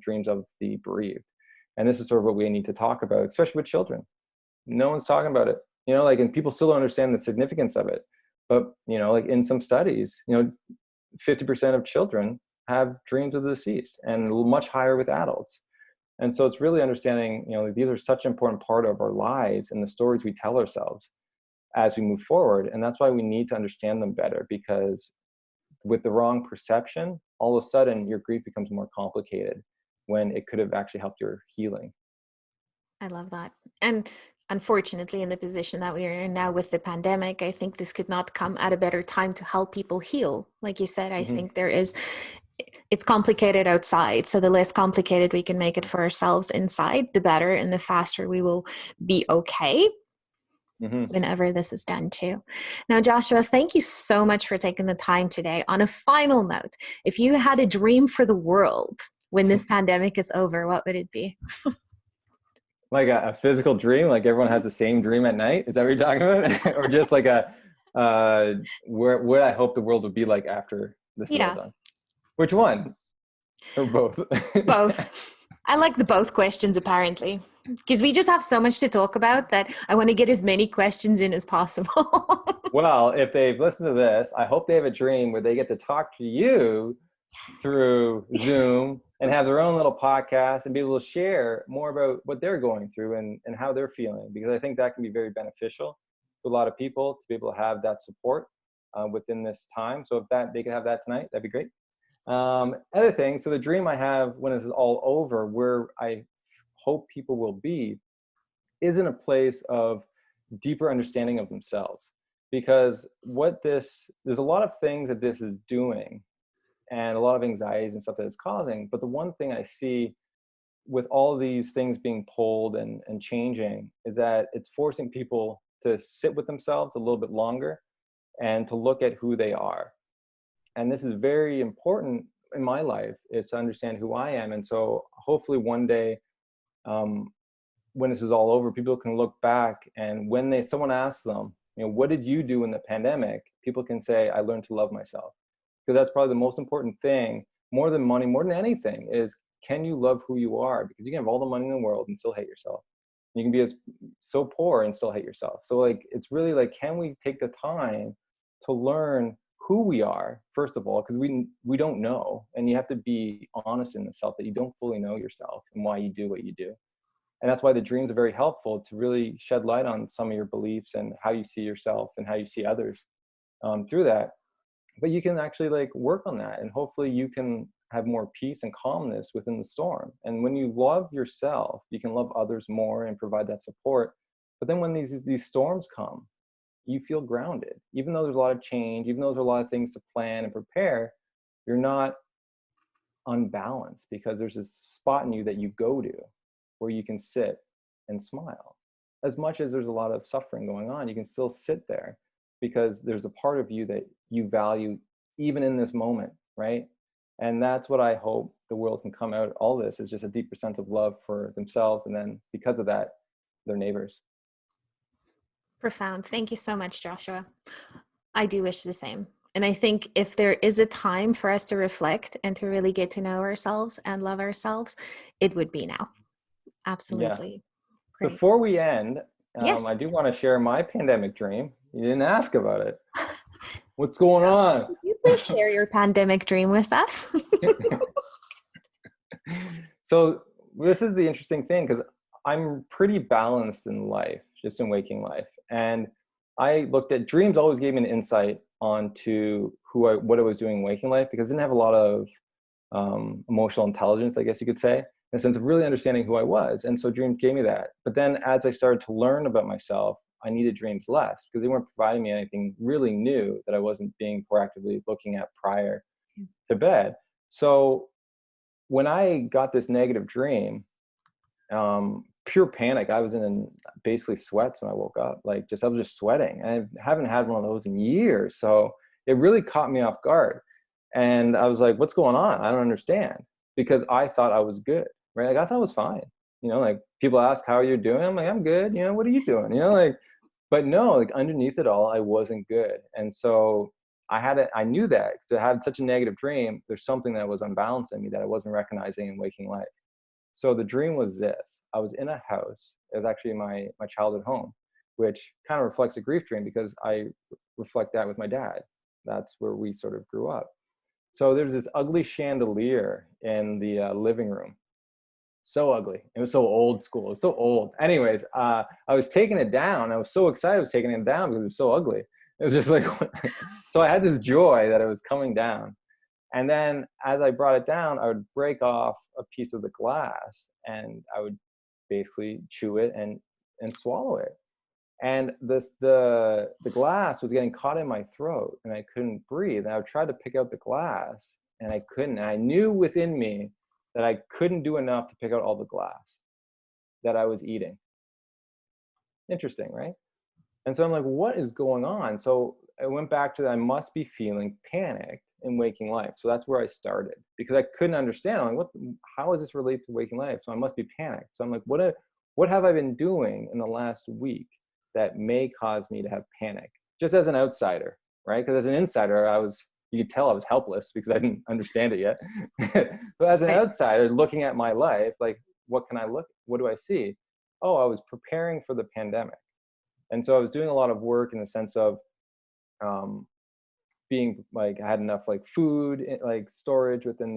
S2: dreams of the bereaved. And this is sort of what we need to talk about, especially with children. No one's talking about it, and people still don't understand the significance of it. But, in some studies, 50% of children have dreams of the deceased, and much higher with adults. And so it's really understanding, these are such an important part of our lives and the stories we tell ourselves as we move forward. And that's why we need to understand them better, because with the wrong perception, all of a sudden your grief becomes more complicated when it could have actually helped your healing.
S1: I love that. And unfortunately, in the position that we are in now with the pandemic, I think this could not come at a better time to help people heal. Like you said, I think it's complicated outside. So the less complicated we can make it for ourselves inside, the better, and the faster we will be okay. Whenever this is done too. Now, Joshua, thank you so much for taking the time today. On a final note, if you had a dream for the world when this pandemic is over, what would it be?
S2: Like a physical dream, like everyone has the same dream at night? Is that what you're talking about? Or just like where I hope the world would be like after this is all done? Which one? Or both?
S1: Both. I like the both questions, apparently, because we just have so much to talk about that I want to get as many questions in as possible.
S2: Well, if they've listened to this, I hope they have a dream where they get to talk to you through Zoom and have their own little podcast and be able to share more about what they're going through and how they're feeling, because I think that can be very beneficial to a lot of people to be able to have that support within this time. So if they could have that tonight, that'd be great. Other thing, so the dream I have when this is all over, where I hope people will be, is in a place of deeper understanding of themselves. Because there's a lot of things that this is doing and a lot of anxieties and stuff that it's causing. But the one thing I see with all of these things being pulled and changing is that it's forcing people to sit with themselves a little bit longer and to look at who they are. And this is very important in my life, is to understand who I am. And so hopefully one day, um, when this is all over, people can look back, and when someone asks them, what did you do in the pandemic? People can say, I learned to love myself. Because that's probably the most important thing, more than money, more than anything, is can you love who you are? Because you can have all the money in the world and still hate yourself. You can be so poor and still hate yourself. So like, it's really like, can we take the time to learn who we are, first of all, because we don't know, and you have to be honest in the self that you don't fully know yourself and why you do what you do. And that's why the dreams are very helpful, to really shed light on some of your beliefs and how you see yourself and how you see others through that. But you can actually like work on that, and hopefully you can have more peace and calmness within the storm. And when you love yourself, you can love others more and provide that support. But then when these storms come, you feel grounded. Even though there's a lot of change, even though there's a lot of things to plan and prepare, you're not unbalanced, because there's this spot in you that you go to where you can sit and smile. As much as there's a lot of suffering going on, you can still sit there because there's a part of you that you value even in this moment, right? And that's what I hope the world can come out. All this is just a deeper sense of love for themselves, and then because of that, their neighbors.
S1: Profound. Thank you so much, Joshua. I do wish the same. And I think if there is a time for us to reflect and to really get to know ourselves and love ourselves, it would be now.
S2: Yeah.
S1: Absolutely. Great.
S2: Before we end,
S1: Yes.
S2: I do want to share my pandemic dream. You didn't ask about it. What's going on?
S1: Could you please share your pandemic dream with us?
S2: So this is the interesting thing, because I'm pretty balanced in life, just in waking life. And I looked at dreams, always gave me an insight onto what I was doing in waking life, because I didn't have a lot of emotional intelligence, I guess you could say, in a sense of really understanding who I was. And so dreams gave me that. But then as I started to learn about myself, I needed dreams less, because they weren't providing me anything really new that I wasn't being proactively looking at prior to bed. So when I got this negative dream, pure panic. I was in basically sweats when I woke up. I was just sweating. I haven't had one of those in years. So it really caught me off guard. And I was like, what's going on? I don't understand. Because I thought I was good, right? Like I thought I was fine. Like people ask, how are you doing? I'm like, I'm good. What are you doing? But no, like underneath it all, I wasn't good. And so I knew that, because I had such a negative dream. There's something that was unbalanced in me that I wasn't recognizing in waking life. So the dream was this: I was in a house. It was actually my childhood home, which kind of reflects a grief dream, because I reflect that with my dad. That's where we sort of grew up. So there's this ugly chandelier in the living room. So ugly. It was so old school. It was so old. Anyways, I was taking it down. I was so excited I was taking it down because it was so ugly. It was just like, so I had this joy that it was coming down. And then as I brought it down, I would break off a piece of the glass, and I would basically chew it and swallow it. And the glass was getting caught in my throat, and I couldn't breathe. And I would try to pick out the glass, and I couldn't. And I knew within me that I couldn't do enough to pick out all the glass that I was eating. Interesting, right? And so I'm like, what is going on? So I went back to that. I must be feeling panicked in waking life. So that's where I started, because I couldn't understand. I'm like, how does this relate to waking life? So I must be panicked. So I'm like, what have I been doing in the last week that may cause me to have panic? Just as an outsider, right? Because as an insider, you could tell I was helpless because I didn't understand it yet. But as an
S1: Right.
S2: outsider looking at my life, like, what do I see? Oh, I was preparing for the pandemic. And so I was doing a lot of work in the sense of um, being like, I had enough like food, like storage within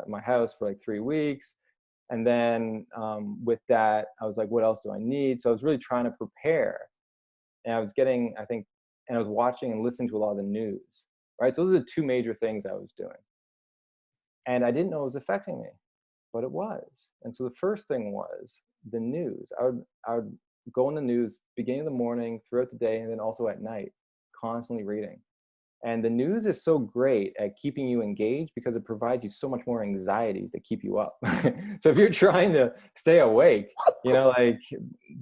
S2: my house for like 3 weeks. And then with that, I was like, what else do I need? So I was really trying to prepare. And I was getting, I think, and I was watching and listening to a lot of the news, right? So those are the two major things I was doing. And I didn't know it was affecting me, but it was. And so the first thing was the news. I would go in the news beginning of the morning, throughout the day, and then also at night, constantly reading. And the news is so great at keeping you engaged because it provides you so much more anxieties that keep you up. So if you're trying to stay awake, like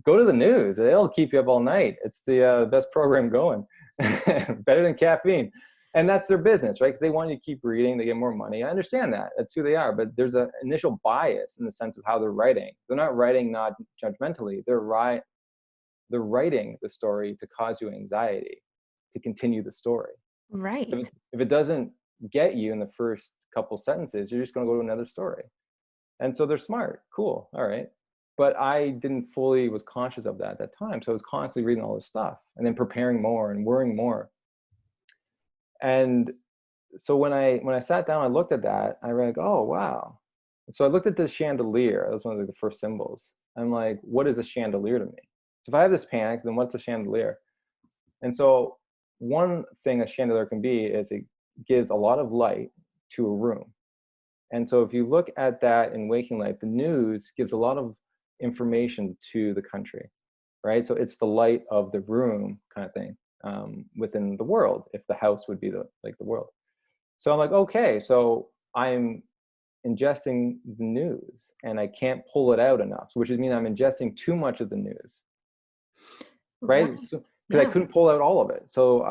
S2: go to the news. It'll keep you up all night. It's the best program going, better than caffeine. And that's their business, right? Because they want you to keep reading. They get more money. I understand that. That's who they are. But there's an initial bias in the sense of how they're writing. They're not writing not judgmentally. They're writing the story to cause you anxiety, to continue the story.
S1: Right.
S2: If it doesn't get you in the first couple sentences, you're just going to go to another story. And so they're smart. Cool. All right. But I didn't fully was conscious of that at that time. So I was constantly reading all this stuff and then preparing more and worrying more. And so when I sat down, I looked at that, I read, oh, wow. So I looked at the chandelier. That was one of the first symbols. I'm like, what is a chandelier to me? So if I have this panic, then what's a chandelier? And so one thing a chandelier can be is it gives a lot of light to a room. And so if you look at that in waking life, the news gives a lot of information to the country, right? So it's the light of the room kind of thing within the world, if the house would be the world. So I'm like, okay, so I'm ingesting the news and I can't pull it out enough, which means I'm ingesting too much of the news, right? Because I couldn't pull out all of it. So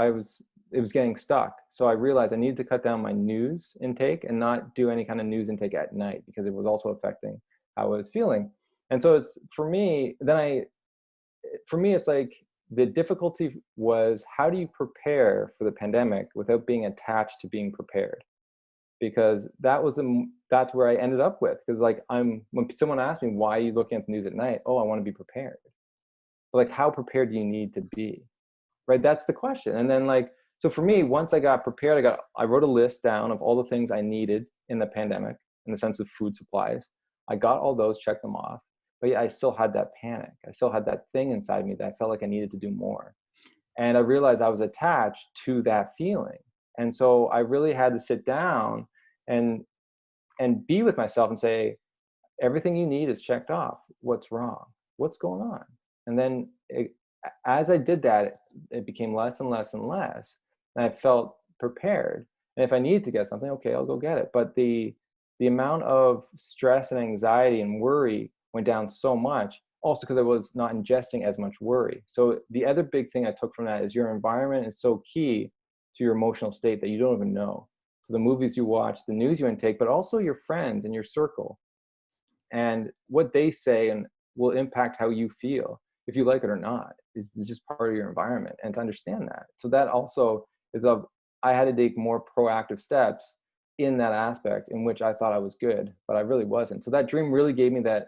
S2: it was getting stuck. So I realized I needed to cut down my news intake and not do any kind of news intake at night because it was also affecting how I was feeling. And so for me, it's like the difficulty was, how do you prepare for the pandemic without being attached to being prepared? Because that's where I ended up with, because when someone asked me, why are you looking at the news at night? Oh, I want to be prepared. But like, how prepared do you need to be? Right? That's the question. And then so for me, once I got prepared, I wrote a list down of all the things I needed in the pandemic in the sense of food supplies. I got all those, checked them off. But yeah, I still had that panic. I still had that thing inside me that I felt like I needed to do more. And I realized I was attached to that feeling. And so I really had to sit down and be with myself and say, everything you need is checked off. What's wrong? What's going on? And then as I did that, it became less and less and less. And I felt prepared. And if I needed to get something, okay, I'll go get it. But the amount of stress and anxiety and worry went down so much, also because I was not ingesting as much worry. So the other big thing I took from that is your environment is so key to your emotional state that you don't even know. So the movies you watch, the news you intake, but also your friends and your circle and what they say and will impact how you feel, if you like it or not, is just part of your environment. And to understand that. So that also I had to take more proactive steps in that aspect in which I thought I was good, but I really wasn't. So that dream really gave me that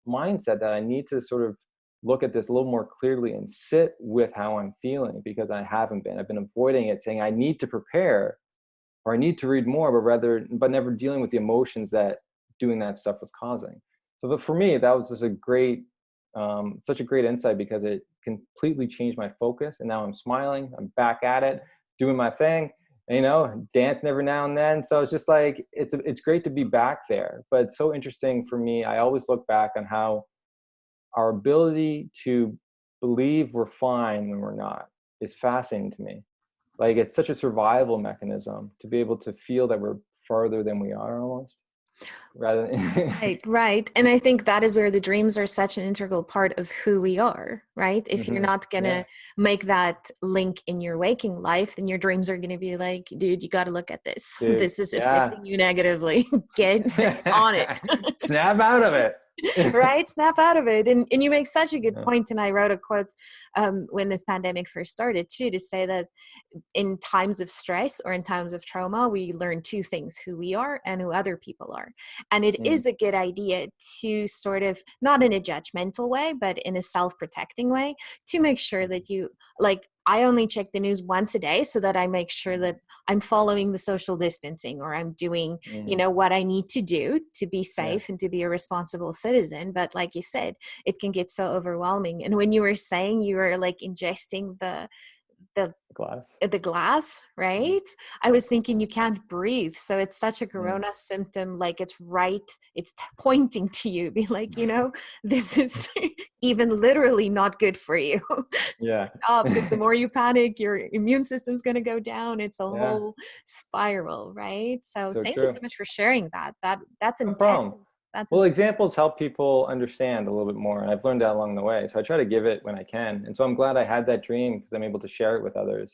S2: mindset that I need to sort of look at this a little more clearly and sit with how I'm feeling, because I haven't been. I've been avoiding it, saying I need to prepare or I need to read more, but never dealing with the emotions that doing that stuff was causing. So but for me, that was just such a great insight, because it completely changed my focus. And now I'm smiling, I'm back at it, doing my thing, dancing every now and then. So it's just like, it's great to be back there. But it's so interesting for me. I always look back on how our ability to believe we're fine when we're not is fascinating to me. Like, it's such a survival mechanism to be able to feel that we're farther than we are almost. Rather than
S1: Right. And I think that is where the dreams are such an integral part of who we are, right? If you're not going to make that link in your waking life, then your dreams are going to be like, dude, you got to look at this.
S2: Dude,
S1: this is affecting you negatively. Get on it.
S2: Snap out of it.
S1: Right? Snap out of it. And you make such a good point. And I wrote a quote when this pandemic first started too, to say that in times of stress or in times of trauma, we learn two things: who we are and who other people are. And it is a good idea to sort of, not in a judgmental way, but in a self-protecting way, to make sure that you, like, I only check the news once a day so that I make sure that I'm following the social distancing, or I'm doing, what I need to do to be safe and to be a responsible citizen. But like you said, it can get so overwhelming. And when you were saying you were like ingesting the
S2: Glass.
S1: the glass,
S2: Mm.
S1: right? I was thinking you can't breathe. So it's such a
S2: Mm.
S1: corona symptom, like it's pointing to you, be like, this is even literally not good for you.
S2: Yeah.
S1: Stop, because the more you panic, your immune system's going to go down. It's a
S2: Yeah.
S1: whole spiral, right? So
S2: So
S1: thank you so
S2: true.
S1: much for sharing that. That's
S2: No
S1: intense.
S2: problem.
S1: That's
S2: Well,
S1: intense.
S2: examples help people understand a little bit more, and I've learned that along the way. So I try to give it when I can. And so I'm glad I had that dream because I'm able to share it with others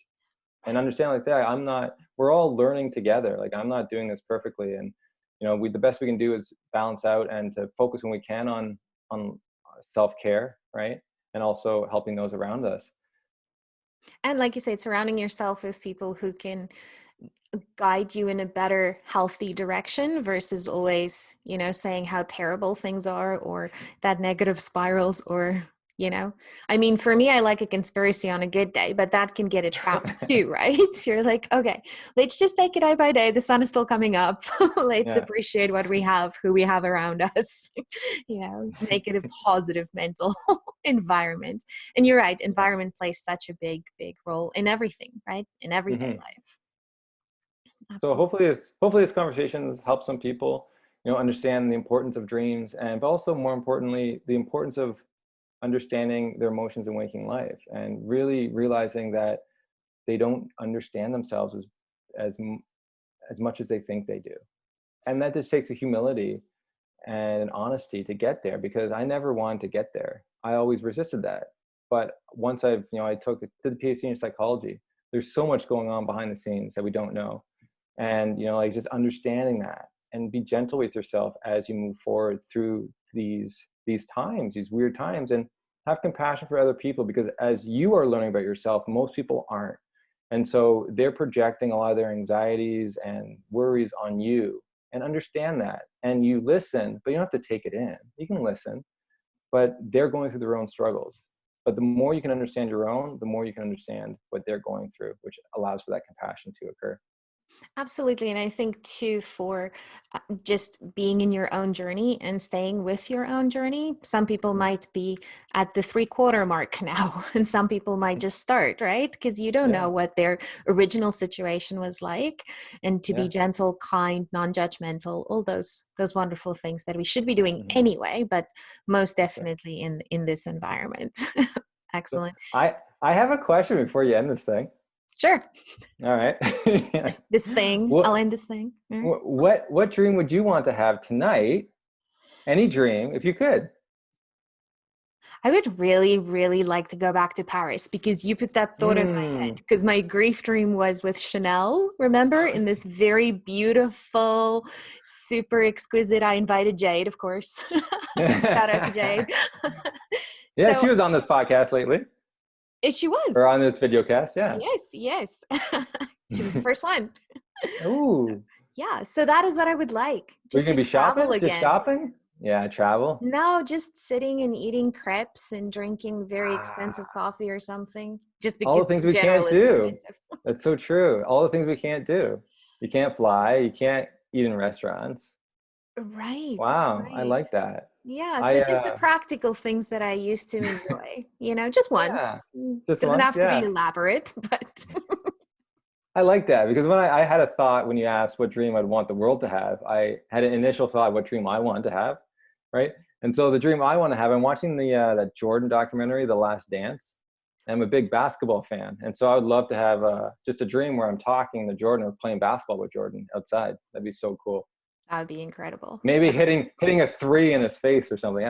S2: and understand, like, say, I'm not, we're all learning together. Like, I'm not doing this perfectly. And, the best we can do is balance out and to focus when we can on self-care, right? And also helping those around us.
S1: And like you said, surrounding yourself with people who can guide you in a better, healthy direction versus always, saying how terrible things are or that negative spirals I mean, for me, I like a conspiracy on a good day, but that can get a trap too, right? You're like, okay, let's just take it day by day. The sun is still coming up. Let's
S2: Yeah.
S1: appreciate what we have, who we have around us, make it a positive mental environment. And you're right,
S2: Yeah.
S1: environment plays such a big, big role in everything, right? In everyday
S2: Hmm.
S1: life.
S2: So
S1: Absolutely.
S2: hopefully this conversation helps some people, understand the importance of dreams, and but also more importantly, the importance of understanding their emotions in waking life and really realizing that they don't understand themselves as m- as much as they think they do. And that just takes a humility and an honesty to get there, because I never wanted to get there. I always resisted that. But once I did the PhD in psychology, there's so much going on behind the scenes that we don't know. And, like, just understanding that and be gentle with yourself as you move forward through these times, these weird times, and have compassion for other people, because as you are learning about yourself, most people aren't. And so they're projecting a lot of their anxieties and worries on you, and understand that. And you listen, but you don't have to take it in. You can listen, but they're going through their own struggles. But the more you can understand your own, the more you can understand what they're going through, which allows for that compassion to occur.
S1: Absolutely. And I think too, for just being in your own journey and staying with your own journey, some people
S2: Mm.
S1: might be at the 3/4 mark now, and some people might just start, right? Because you don't know
S2: Yeah,
S1: what their original situation was like. And to be
S2: yeah.
S1: gentle, kind, non-judgmental, all those wonderful things that we should be doing
S2: Mhm.
S1: anyway, but most
S2: That's right.
S1: definitely in this environment.
S2: So
S1: Excellent.
S2: I have a question before you end this thing.
S1: Sure.
S2: All right.
S1: This thing, I'll
S2: What
S1: end this thing.
S2: what dream would you want to have tonight? Any dream, if you could.
S1: I would really, really like to go back to Paris because you put that thought in my head.
S2: Mm.
S1: Because my grief dream was with Chanel, remember, in this very beautiful, super exquisite. I invited Jade, of course. Shout out to Jade.
S2: Yeah,
S1: So
S2: she was on this podcast lately,
S1: she
S2: or
S1: was.
S2: on this video cast. Yeah.
S1: Yes, yes. She was the first one.
S2: Ooh.
S1: Yeah. So that is what I would like,
S2: We're you
S1: just
S2: gonna
S1: to
S2: be
S1: travel
S2: shopping? Just
S1: again.
S2: shopping? Yeah, travel.
S1: No, just sitting and eating crepes and drinking very expensive
S2: Ah,
S1: coffee or something, just
S2: all
S1: because
S2: the things
S1: in
S2: we
S1: general
S2: can't
S1: it's
S2: do.
S1: expensive.
S2: That's so true. All the things we can't do. You can't fly. You can't eat in restaurants.
S1: Right,
S2: Wow, I
S1: right.
S2: like that.
S1: Yeah, so
S2: I
S1: just the practical things that I used to enjoy, just once.
S2: yeah, just
S1: Doesn't
S2: once.
S1: have to be
S2: Yeah,
S1: elaborate, but
S2: I like that, because when I had a thought when you asked what dream I'd want the world to have, I had an initial thought what dream I wanted to have, right? And so the dream I want to have, I'm watching that Jordan documentary, The Last Dance. I'm a big basketball fan, and so I would love to have just a dream where I'm talking to Jordan or playing basketball with Jordan outside. That'd be so cool.
S1: that would be incredible.
S2: Maybe
S1: That's
S2: hitting a three in his face or something.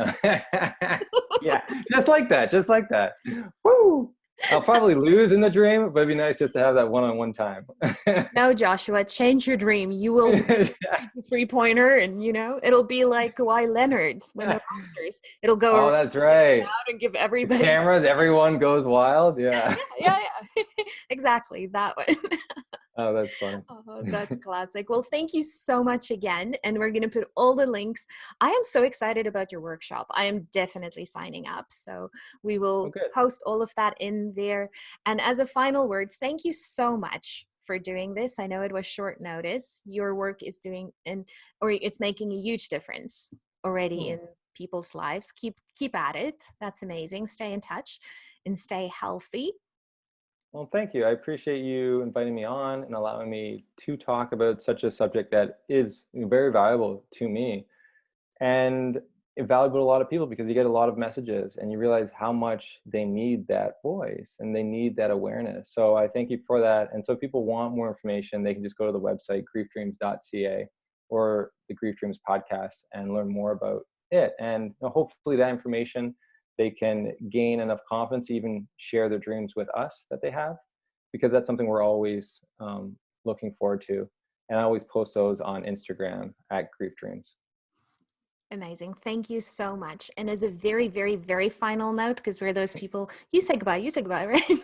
S2: Yeah, just like that, just like that. Woo! I'll probably lose in the dream, but it'd be nice just to have that one-on-one time.
S1: no, Joshua, change your dream. You will shoot the three-pointer and it'll be like Kawhi Leonard when the Raptors. It'll go
S2: Oh,
S1: around
S2: that's
S1: the
S2: right.
S1: crowd and give
S2: The
S1: everybody.
S2: cameras, everyone goes wild. Yeah.
S1: Yeah, yeah. Exactly, that one.
S2: Oh, that's funny.
S1: Oh, that's classic. Well, thank you so much again. And we're going to put all the links. I am so excited about your workshop. I am definitely signing up. So we
S2: Oh,
S1: will
S2: good.
S1: post all of that in there. And as a final word, thank you so much for doing this. I know it was short notice. Your work is or it's making a huge difference already
S2: Hmm.
S1: in people's lives. Keep at it. That's amazing. Stay in touch and stay healthy.
S2: Well, thank you. I appreciate you inviting me on and allowing me to talk about such a subject that is very valuable to me and valuable to a lot of people because you get a lot of messages and you realize how much they need that voice and they need that awareness. So I thank you for that. And so if people want more information, they can just go to the website griefdreams.ca or the Grief Dreams podcast and learn more about it. And hopefully that information, they can gain enough confidence to even share their dreams with us that they have, because that's something we're always looking forward to. And I always post those on Instagram at Grief Dreams.
S1: Amazing. Thank you so much. And as a very, very, very final note, because we're those people, you say goodbye, right?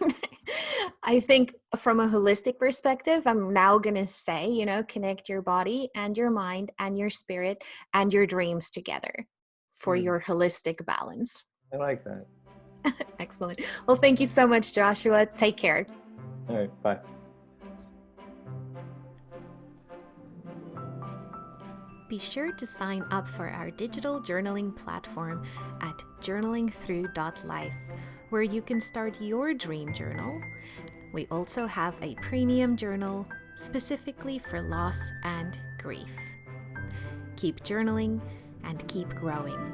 S1: I think from a holistic perspective, I'm now going to say, connect your body and your mind and your spirit and your dreams together for your holistic balance.
S2: I like that.
S1: Excellent. Well, thank you so much, Joshua. Take care.
S2: All right. Bye.
S1: Be sure to sign up for our digital journaling platform at journalingthrough.life, where you can start your dream journal. We also have a premium journal specifically for loss and grief. Keep journaling and keep growing.